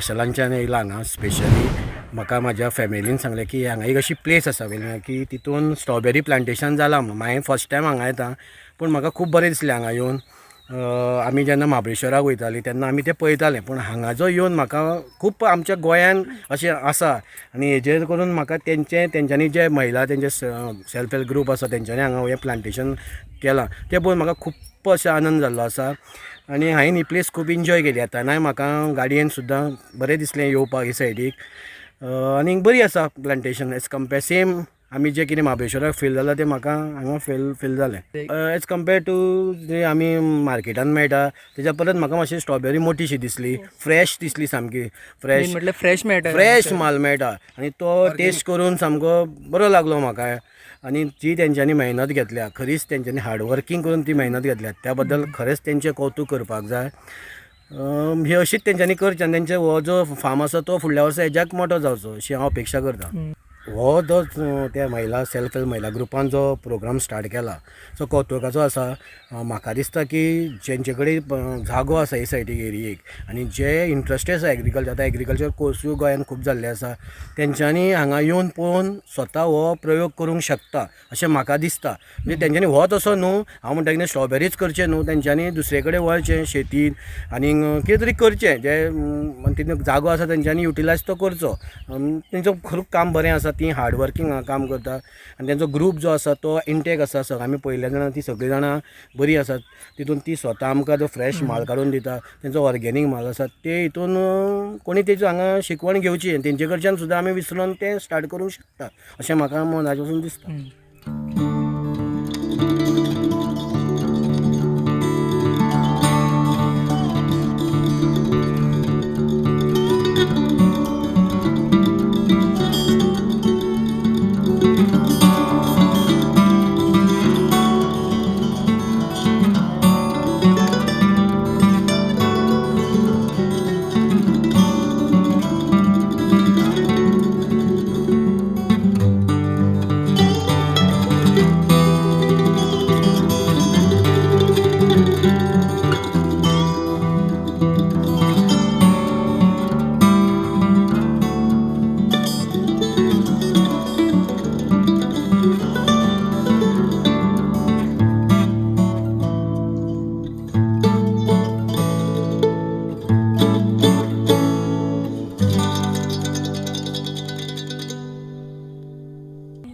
माशेलांच्यान येयला हांगा स्पेशली. म्हाका म्हाज्या फॅमिलीन सांगलें की हांगा एक अशी प्लेस आसा वेलंगां की तितून स्ट्रॉबेरी प्लांटेशन जालां म्हणून. हांवें फर्स्ट टायम हांगा येता, पूण म्हाका खूब बरें दिसलें हांगा येवन. आमी जेन्ना महाबळेश्वराक वयतालीं तेन्ना आमी तें पळयतालें, पूण हांगा जो येवन म्हाका खूब आमच्या गोंयान अशें आसा. आनी हेजेर करून म्हाका तेंच्यांनी जे महिला तेंचे सेल्फ हेल्प ग्रूप आसा तेंच्यांनी हांगा हें प्लांटेशन केलां तें पळोवन म्हाका खूब अशें आनंद जाल्लो आसा. आनी हांवें ही प्लेस खूब एन्जॉय केली. येतानाय म्हाका गाडयेन सुद्दां बरें दिसलें येवपाक हे सायडीक. आनी बरी आसा प्लांटेशन एज कम्पेर सेम आमी जे कितें महाबळेश्वराक फील जालां तें म्हाका हांगा फील जालें. एज कम्पेर टू जे आमी मार्केटान मेळटा तेज्या परस म्हाका मातशी स्ट्रॉबेरी मोठीशी दिसली, फ्रेश दिसली सामकी. फ्रेश मेळटा, फ्रेश माल मेळटा आनी तो टेस्ट करून सामको बरो लागलो म्हाका. आनी जी तेंच्यांनी मेहनत घेतल्या, खरीच तेंच्यांनी हार्डवर्कींग करून ती मेहनत घेतल्या त्या बद्दल खरेंच तेंचें कौतुक करपाक जाय. हे अशीच तेंच्यांनी करचें आनी तेंचे हो जो फार्म आसा तो फुडल्या वर्सा हेज्याक मोठो जावचो अशी हांव अपेक्षा करतां. हो जो त्या महिला सेल्फ हेल्प महिला ग्रुपान जो प्रोग्राम स्टार्ट केला तो कौतुकाचो आसा. म्हाका दिसता की जेंचे कडेन जागो आसा हे सायडीक एरियेक आनी जे इंट्रस्टेड आसा एग्रीकल्चर, आतां एग्रीकल्चर कोर्सूय गोंयान खूब जाल्ले आसा, तेंच्यांनी हांगा येवन पळोवन स्वता हो प्रयोग करूंक शकता अशें म्हाका दिसता. म्हणजे तेंच्यांनी हो तसो न्हू, हांव म्हणटा कितें स्ट्रॉबेरीच करचें न्हू, तेंच्यांनी दुसरे कडेन वळचें शेतीन आनी कितें तरी करचें. जे तितून जागो आसा तेंच्यांनी युटिलायज तो करचो. तेंचो खरेंच काम बरें आसा, ती हार्डवर्कींग हांगा काम करता आनी तेंचो ग्रूप जो आसा तो इंटेक आसा. आमी पळयल्या जाणां ती सगळीं जाणां बरी आसात. तितून ती स्वता आमकां जो फ्रेश माल काडून दिता, तेंचो ऑर्गेनीक माल आसा ते हितून कोणी तेची हांगा शिकवण घेवची, तेंचे कडच्यान सुद्दां आमी विसरून तें स्टार्ट करूंक शकता अशें म्हाका मनाचे वचून दिसता.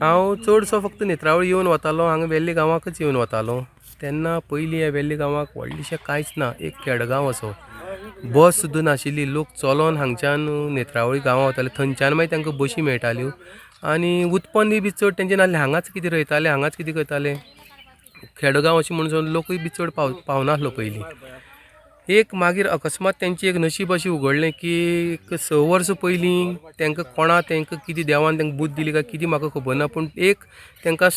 हांव चडसो फक्त नेत्रावळी येवन वतालो, हांगा वेल्ली गांवाकच येवन वतालो. तेन्ना पयलीं ह्या वेल्ली गांवाक व्हडलेशें कांयच ना, एक खेडगांव असो. बस सुद्दां नाशिल्ली, लोक चलोन हांगच्यान नेत्रावळी गांवां वताले. थंयच्यान मागीर तांकां बशी मेळटाल्यो आनी उत्पन्नय बी चड तेंचें नासलें. हांगाच कितें रोयताले, हांगाच कितें करताले. खेडगांव अशें म्हणून लोकूय बी चड पावनासलो पयलीं. एक मागीर अकस्मात तेंची एक नशीब अशी उगडलें की 6 वर्सां पयलीं तेंकां कितें देवान तेंकां बुद्ध दिली काय कितें म्हाका खबर ना, पूण एक तेंकां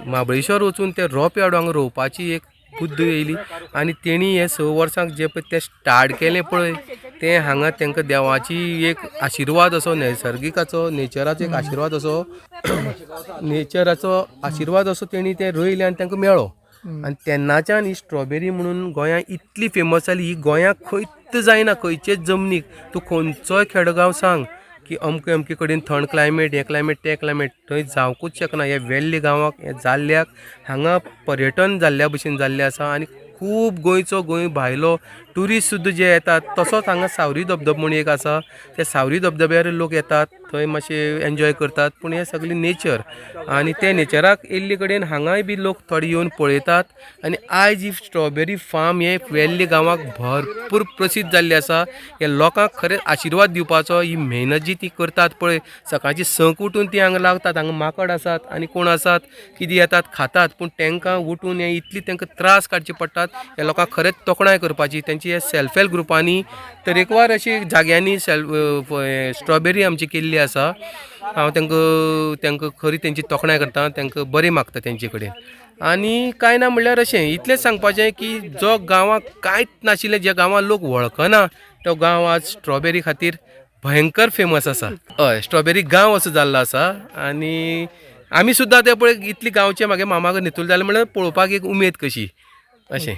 महाबळेश्वर वचून ते रोंपे हाडून हांगा रोवपाची एक बुद्द येयली आनी तेणी हे 6 वर्सांक जे पळय तें स्टार्ट केलें पळय तें हांगा तेंकां देवाची एक आशिर्वाद असो, नैसर्गिकाचो, नेचराचो एक आशिर्वाद असो नेचराचो आशिर्वाद असो तेणी तें रोयलें आनी तेंकां मेळ्ळो. आनी तेन्नाच्यान ही स्ट्रॉबेरी म्हणून गोंयां इतली फेमस जाली. ही गोंयाक खंयच जायना, खंयचेच जमनीक तूं खंयचोय खेडगांव सांग की अमके कडेन थंड क्लायमेट, हे क्लायमेट, ते क्लायमेट, थंय जावंकूच शकना. हे वेल्ली गांवाक हे जाल्ल्याक हांगा पर्यटन जाल्ल्या भशेन जाल्लें आसा आनी खूब गोंय भायलो ट्युरिस्ट सुद्दां जे येतात. तसोच हांगा सावरी धबधबो म्हणून एक आसा, ते सावरी धबधब्यार लोक येतात, थंय मातशे एन्जॉय करतात. पूण हे सगळें नेचर आनी ते नेचराक येयल्ले कडेन हांगाय बी लोक थोडे येवन पळयतात. आनी आयज ही स्ट्रॉबेरी फार्म हे वेल्ली गांवाक भरपूर प्रसिद्ध जाल्ले आसा. हे लोकांक खरें आशिर्वाद दिवपाचो ही मेहनत जी ती करतात पळय, सकाळची 6 उठून ती हांगा लागतात. हांगा माकड आसात आनी कोण आसात कितें येतात खातात, पूण तांकां उठून हे इतली तांकां त्रास काडचे पडटात. ह्या लोकांक खरेंच तोखणाय करपाची. तेंची हे सेल्फ हेल्प ग्रुपांनी तरेकवार अशी जाग्यांनी स्ट्रॉबेरी आमची केल्ली आसा. हांव तांकां खरी तेंची तोखणाय करता, तांकां बरें मागता तेंचे कडेन. आनी कांय ना म्हणल्यार अशें इतलेंच सांगपाचें की जो गांवांक कांयच नाशिल्लें, ज्या गांवांत लोक वळखना, तो गांव आज स्ट्रॉबेरी खातीर भयंकर फेमस आसा. हय, स्ट्रॉबेरी गांव असो जाल्लो आसा. आनी आमी सुद्दां ते पळय इतली गांवचे म्हागे मामा न्हितूल जाले म्हणल्यार पळोवपाक एक उमेद कशी अशें.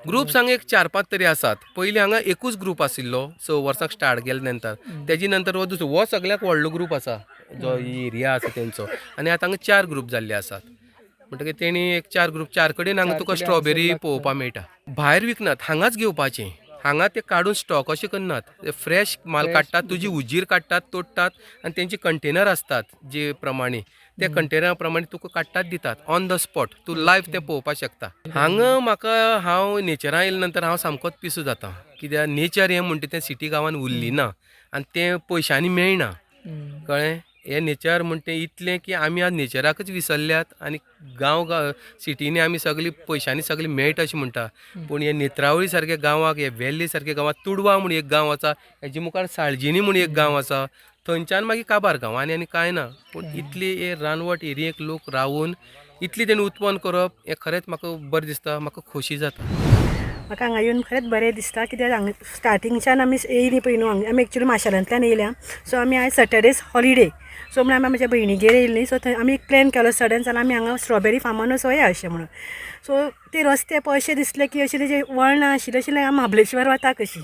ग्रुप्स हांगा एक 4-5 तरी आसात. पयलीं हांगा एकूच ग्रुप आशिल्लो 6 वर्सांक स्टार्ट केले नंतर. तेजी नंतर हो दुसरो हो सगळ्याक व्हडलो ग्रुप आसा जो एरिया आसा तेंचो. आनी आतां हांगा 4 ग्रुप जाल्ले आसात. म्हणटकीर तेणी एक 4 ग्रुप 4 कडेन हांगा तुका स्ट्रॉबेरी पळोवपाक मेळटा. भायर विकनात, हांगाच घेवपाचें. हांगा ते काडून स्टॉक अशें करनात. ते फ्रेश माल काडटात, तुजी उजीर काडटात, तोडटात आनी तेंचे कंटेनर आसतात जे प्रमाणे त्या कंटेनरा प्रमाणे तुका काडटात दितात ऑन द स्पॉट. तूं लायव्ह तें पळोवपाक शकता. हांगा म्हाका हांव नेचरा येयले नंतर हांव सामकोच पिसू जाता. कित्याक नेचर हें म्हणटा तें सिटी गांवांत उरली ना आनी तें पयशांनी मेळना. कळ्ळें. हें नेचर म्हणटा तें इतलें की आमी आज नेचराकच विसरल्यात आनी गांव सिटीनी आमी सगळीं पयशांनी सगळीं मेळटा अशें म्हणटा. पूण हे नेत्रावळी सारक्या गांवाक, हे वेल्ली सारक्या गांवांत तुडवा म्हूण एक गांव आसा, हेजे मुखार साळजिनी म्हूण एक गांव आसा, थंयच्यान मागीर काबार गांव आनी कांय ना. पूण इतली हे रानवट एरियेक लोक रावून इतली तेणी उत्पन्न करप हें खरेंच म्हाका बरें दिसता, म्हाका खोशी जाता. म्हाका हांगा येवन खरेंच बरें दिसता. कित्याक हांगा स्टार्टिंगच्यान आमी येयली पळय न्हू, हांगा आमी एक्चुली माशेलांतल्यान येयल्या. सो आमी आयज सॅटर्डेज हॉलिडे, सो म्हणून आमी म्हाज्या भयणीगेर येयल्ली. सो थंय आमी प्लॅन केलो सडन जाल्यार आमी हांगा स्ट्रॉबेरी फार्मानूच वया अशें म्हणून. सो ते रस्ते पळय अशें दिसले की अशें तेजे वळणां आशिल्लें अशें हांव महाबळेश्वर वता कशी.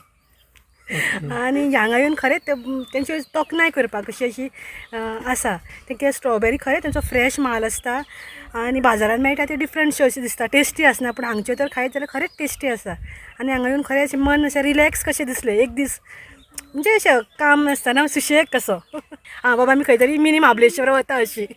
आनी हांगा येवन खरेंच तेंची तोखणाय करपाक कशी अशी आसा. तेंके स्ट्रॉबेरी खरेंच तेंचो फ्रेश माल आसता आनी बाजारांत मेळटा ते डिफरंटशे अशें दिसता. टेस्टी आसना पूण हांगच्यो तर खायत जाल्यार खरेंच टेस्टी आसा. आनी हांगा येवन खरें अशें मन अशें रिलॅक्स कशें दिसलें एक दीस. म्हणजे अशें काम नासतना सुशेग कसो. आं बाबा आमी खंय तरी मिनी महाबळेश्वर वता अशी.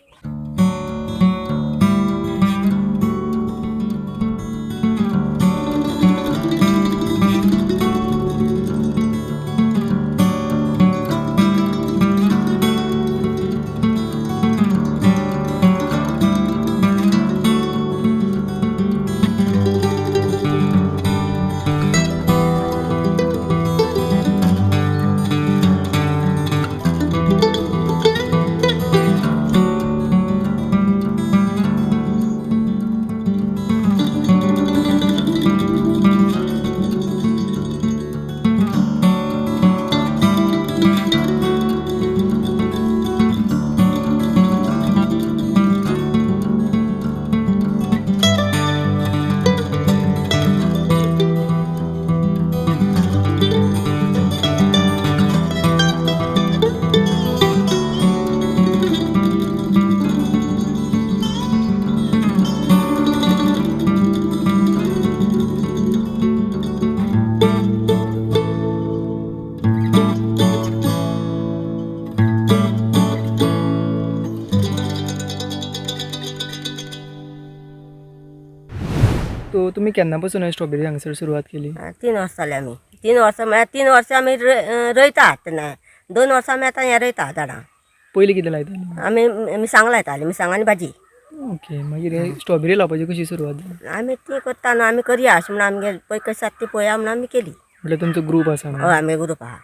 तो तुम्ही केन्नापासून स्ट्रॉबेरी हांगसर सुरवात केली? 3 वर्सां जाली आमी. 3 वर्सां म्हळ्यार 3 वर्सां आमी रोयतात तेन्ना. 2 वर्सां आमी आतां हें रोयता झाडां. पयलीं कितें लायताली? आमी मिरसांग लायताली, मिरसांग आनी भाजी. ओके. मागीर हे स्ट्रॉबेरी लावपाची कशी सुरवात जाली? आमी ती करता न्हू, आमी करया अशें म्हणून आमगे पळय कशें आसा ती पळोवया म्हणून आमी केली. म्हटल्यार तुमचो ग्रूप आसा हय, न्हू? आमगे ग्रूप आहा.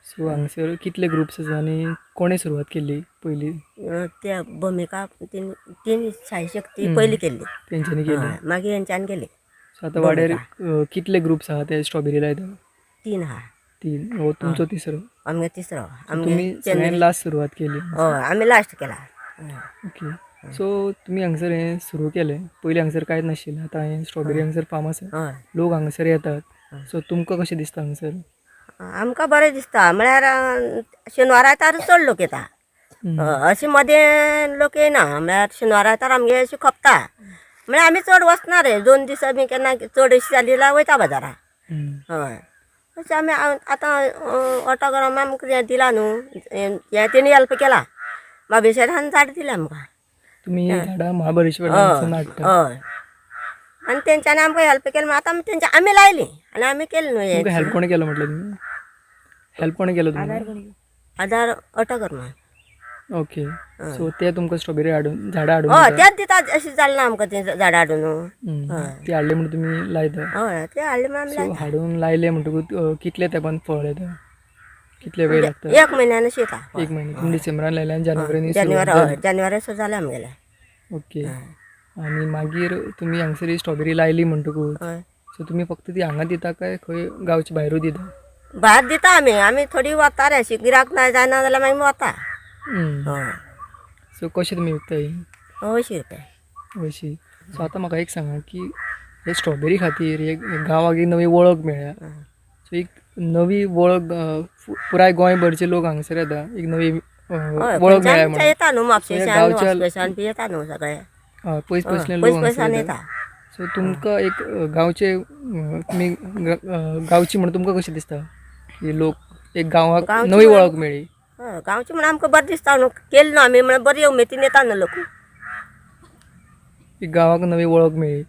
सो हांगसर कितले ग्रुप्स आसा आनी कोणें सुरवात केल्ली पयलीं? त्या भुमिका तीन साई शक्ती पयलीं केल्ली. तेंच्यांनी केली. हय, मागीर हेंच्यान केली. सो आतां वाड्यार कितले ग्रुप्स आहा ते स्ट्रॉबेरी लायता? 3 आहा. 3. हो तुमचो तिसरो. आमगे तिसरो. तुम्ही सगळ्यान लास्ट सुरवात केली. हय, आमी लास्ट केला. ओके. सो तुमी हांगसर हें सुरू केलें. पयलीं हांगसर कांयच नाशिल्लें. आतां हें स्ट्रॉबेरी हांगसर फाम आसा. हय. लोक हांगसर येतात. सो तुमकां कशें दिसता हांगसर? आमकां बरें दिसता. म्हळ्यार शेनवारा आयतार चड लोक येता. अशें मदें लोक येना. म्हळ्यार शेनवारा आयतार आमगे अशें खपता. म्हळ्यार आमी चड वचना रे. 2 दीस आमी केन्ना चड अशी जाली जाल्यार वयता बाजाराक. हय. अशें आमी आतां ऑटोग्राम आमकां हें दिला न्हू, हें तेणी हेल्प केला. महाबळेश्वरान झाड दिलें आमकां. तुमी झाडां महाबळेश्वरान हाडटा. हय. आनी तेंच्यांनी आमकां हेल्प केली म्हणून आतां तेंच्या आमी लायली आनी आमी केली न्हू तुमकां हें. हेल्प कोणें केलो म्हटलें तुमी? हेल्प कोणें केलो तुमकां? आदार ऑटोग्राम. ओके. सो ते तुमकां स्ट्रॉबेरी हाडून झाडां हाडून हय, दितात? तेंच दिता. अशें जालें ना आमकां तें झाडां हाडून. ते हाडले म्हणून तुमी लायता? हय, ते हाडले म्हणून आमी सो लायता. हाडून लायले म्हणटकूच कितले तेंपान फळ येता? कितले वेळ लागता? 1 म्हयन्यान अशी येता. 1 म्हयनो. तुमी डिसेंबरान लायले आनी जानेवारीन जानेवारी सुरू जालें आमगेलें. ओके. आनी मागीर तुमी हांगसर ही स्ट्रॉबेरी लायली म्हणटकूच हय. सो तुमी फक्त ती हांगा दिता काय खंय गांवच्या भायरूय दिता? भायर दिता आमी थोडी वता रे. अशी गिराक जायना जाल्यार मागीर वता. हय. सो कशें तुमी विकता ही? 80 रुपया. अशी. सो आतां म्हाका एक सांगा की हे स्ट्रॉबेरी खातीर एक गांवाक एक नवी वळख मेळ्ळ्या. सो एक नवी वळख पुराय गोंयभरचे लोक हांगसर येता, एक नवी वळख मेळ्ळ्या म्हणून. येता न्हू म्हापशेच्यान गांवच्या- वास्कोच्यान बी येता न्हू सगळे पयस पयसले लोक पयस हांगसर पयसान येता. येता. सो तुमकां एक गांवचे तुमी गांवची म्हणून तुमकां कशें दिसता की लोक एक गांवाक गांवची नवी म्हणून- वळख मेळ्ळी? गांवची म्हणून आमकां बरें दिसता न्हू, केली न्हू आमी म्हणून बरी उमेदीन येता न्हू लोक. एक गांवाक नवी वळख मेळ्ळी.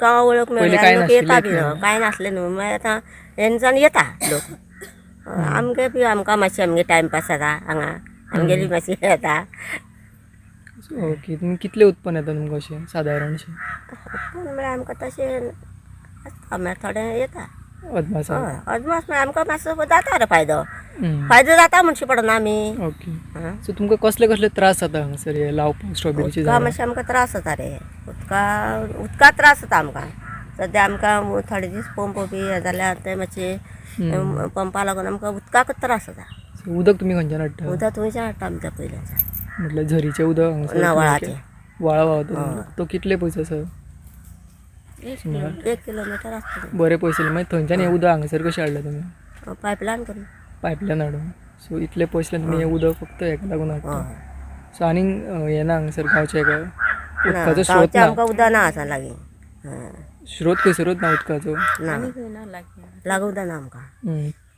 गांवा वळख पयलीं मेळ्ळी कांय लोक येता बी नाशिल्लें न्हू, कांय नासलें न्हू. मागीर आतां हेंच्यान येता लोक. आमगे बी आमकां मातशें आमगे टायमपास जाता हांगा, आमगेली मातशी येता. ओके, तुमी कितले उत्पन्न येता तुमकां अशें सादारणशें म्हणल्यार आमकां तशें आसता, म्हळ्यार थोडें येता. अदमासा? अदमास म्हळ्यार आमकां मातसो जाता रे फायदो. फायदो जाता म्हणशी पडना आमी. ओके. सो तुमकां कसले कसले त्रास जाता हांगासर हे लावपाक स्ट्रॉबेरीचे उदका झाडां? मातशें आमकां त्रास जाता रे. उदका त्रास जाता आमकां. सद्या आमकां थोडे दीस पंप बी हें जाल्यार ते मातशे पंपा लागून आमकां उदकाक त्रास जाता. सो उदक तुमी खंयच्यान हाडटा? उदक थंयच्यान हाडटा आमच्या पयल्याच्यान. म्हटल्यार झरीचें उदक हांगासर व्हाळाचें. व्हाळा व्हांवता तो कितले पयस आसा? 1 किलोमिटर आसता. बरे पयस मागीर थंयच्यान हें उदक हांगासर कशें हाडलें तुमी? पायपलायन करून. पायपलायन हाडून. सो इतले पयसल्यान तुमी हें उदक फक्त हेका लागून हाडटा. हय. सो आनीक हें ना हांगासर गांवचे हेका ना, उदकाचो स्रोत गांवचें ना? आमकां उदक ना आसा लागीं. स्रोत खंयसरूच ना उदकाचो? ना लागूं उदक ना आमकां.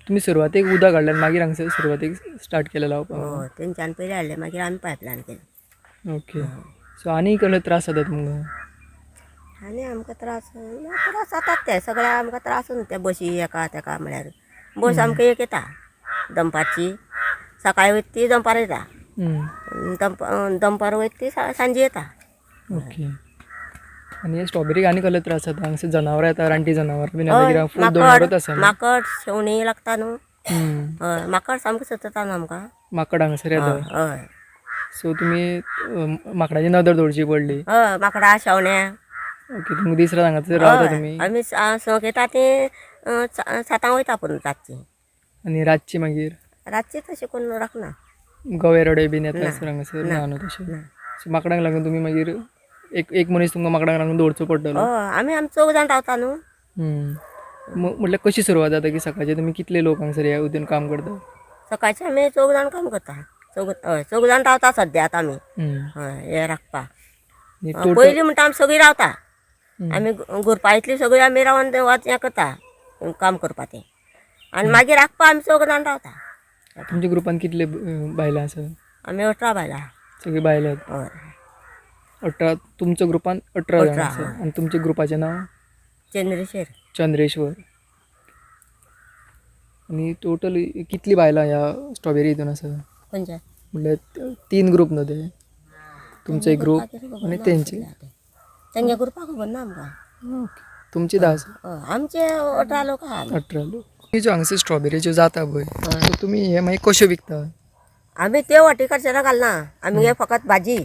तुमी सुरवातेक उदक हाडलें मागीर हांगासर सुरवातेक स्टार्ट केलें लावपाक? हय, तेंच्यान पयलीं हाडलें मागीर आमी पायपलायन केली. ओके. सो आनी कसले त्रास जाता तुमकां? आनी आमकां त्रास जातात ते सगळे आमकां त्रास न्हू ते बशी एका तेका म्हळ्यार. बस आमकां एक येता दनपारची, सकाळी वयता ती दनपार येता. दनपार वयता ती सांजे येता. ओके. आनी स्ट्रॉबेरीक आनी कसले त्रास जाता? हांगासर जनावरां येता, रानटी जनावरां बीन येता, कित्याक फूल दोंगरच आसा न्हू? माकड शेवणी लागता न्हू. हय. हय, माकड सामको सतता न्हू आमकां. माकड हांगासर येता. हय सो तुमी माकडाची नदर दवरची पडली. हय, माकडां शेवण्या. ओके. तुमकां दीस रात हांगासर रावता तुमी? आमी संक येता ती 7 वयता पूण रातची. आनी रातची मागीर रातची तशें कोण राखना. गवे रडे बीन येता आसत हांगासर? ना न्हू तशें? सो माकडांक लागून तुमी मागीर एक मनीस तुमकां माकडांक लागून दवरचो पडटलो? हय, आमी 4 जाण रावता न्हू. म्हटल्यार कशी सुरवात जाता की सकाळचे तुमी कितले लोक हांगासर ह्या उद्यान काम करता? सकाळचे आमी 4 जाण काम करता. 4 जाण रावता सद्या आतां आमी. हय, हे राखपा. पयलीं म्हणटा आमी सगळीं रावता. आमी घुरपा इतली सगळीं आमी रावन हें करता काम करपा तें. आनी मागीर राखपा आमी 4 जाण रावता. तुमच्या ग्रुपान कितले बायलां आसा? आमी 18 बायलां. सगळीं बायलां? हय. 18. तुमच्या ग्रुपान 18 जाण 18, आसा. आनी तुमच्या ग्रुपाचें नांव? चंद्रेश्वर. चंद्रेश्वर. आनी टोटल कितलीं बायलां ह्या स्ट्रॉबेरी हितून आसा? खंयच्या? म्हटल्यार 3 ग्रूप न्हू ते? तुमचो एक ग्रूप आनी तेंचे? तेंगे ग्रुपा खबर ना आमकां. तुमची 10 आसा? हय, आमचे 18 लोक आहा. 18 लोक. तुमी ज्यो हांगासर स्ट्रॉबेरीच्यो जाता पळय, सो तुमी हे मागीर कश्यो विकता? आमी ते वॉटिकल्चराक घालना. आमी फकत भाजी,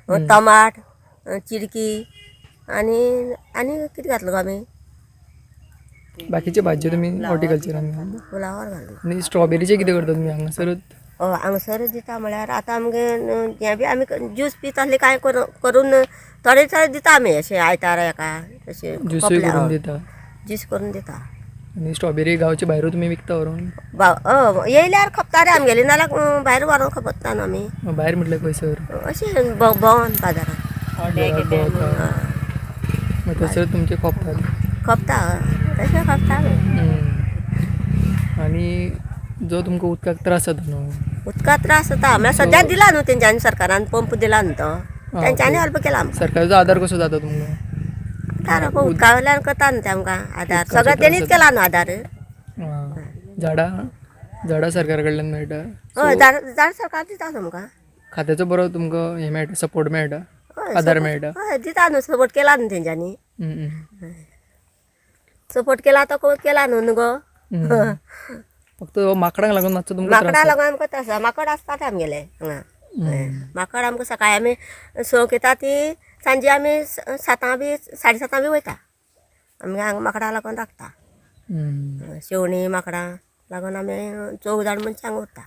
टमाट, चिरकी आनी कितें घातलो गो आमी? बाकीचे भाजयो तुमी हॉर्टिकल्चरान घालता? फुलावर घालना. आनी स्ट्रॉबेरीचे कितें करता तुमी हांगासरूच? हांगसर दिता म्हळ्यार आतां आमगे हें बी आमी ज्यूस पीत आसले कांय करून थोडे दिता आमी अशें आयतार हेका अशें ज्यूसूय करून दिता? ज्यूस करून दिता. आनी स्ट्रॉबेरी गांवचे भायरूच तुमी विकता व्हरून? येयल्यार खपता रे आमगेली, नाल्यार भायर व्हरून खपता न्हू आमी. भायर म्हटल्यार खंयसर? अशें भोंवन बाजारांत मागीर थंयसर तुमचे खपतात? खपता तशें खपता आमी. आनी जो तुमकां उदकाक त्रास जाता न्हू, उदका त्रास जाता म्हळ्यार सद्याक दिला न्हू तेंच्यांनी, सरकारान पंप दिला न्हू तो, तेंच्यांनी हेल्प केला आमकां. सरकाराचो आदार कसो जाता तुमकां? आदार उदका वयल्यान करता न्हू ते आमकां आदार, सगळें तेणीच केला न्हू आदार. झाडां सरकारा कडल्यान मेळटा? हय, झाड सरकार दिता तुमकां. खात्याचो बरो तुमकां हें मेळटा, सपोर्ट मेळटा, आदार मेळटा? हय, दिता न्हू, सपोर्ट केला न्हू तेंच्यांनी. सपोर्ट केला तो केला न्हू गो. फक्त माकडांक लागून मातसो तुमकां माकडां लागून आमकां त्रास जाता. माकड आसता ते आमगेले हांगा. माकड आमकां सकाळी आमी संक येता ती सांजे आमी 7 बी 7:30 बी वयता. आमगे हांगा माकडां लागून राखता. शेवणी माकडां लागून आमी 4 जाण मनशांक उरता.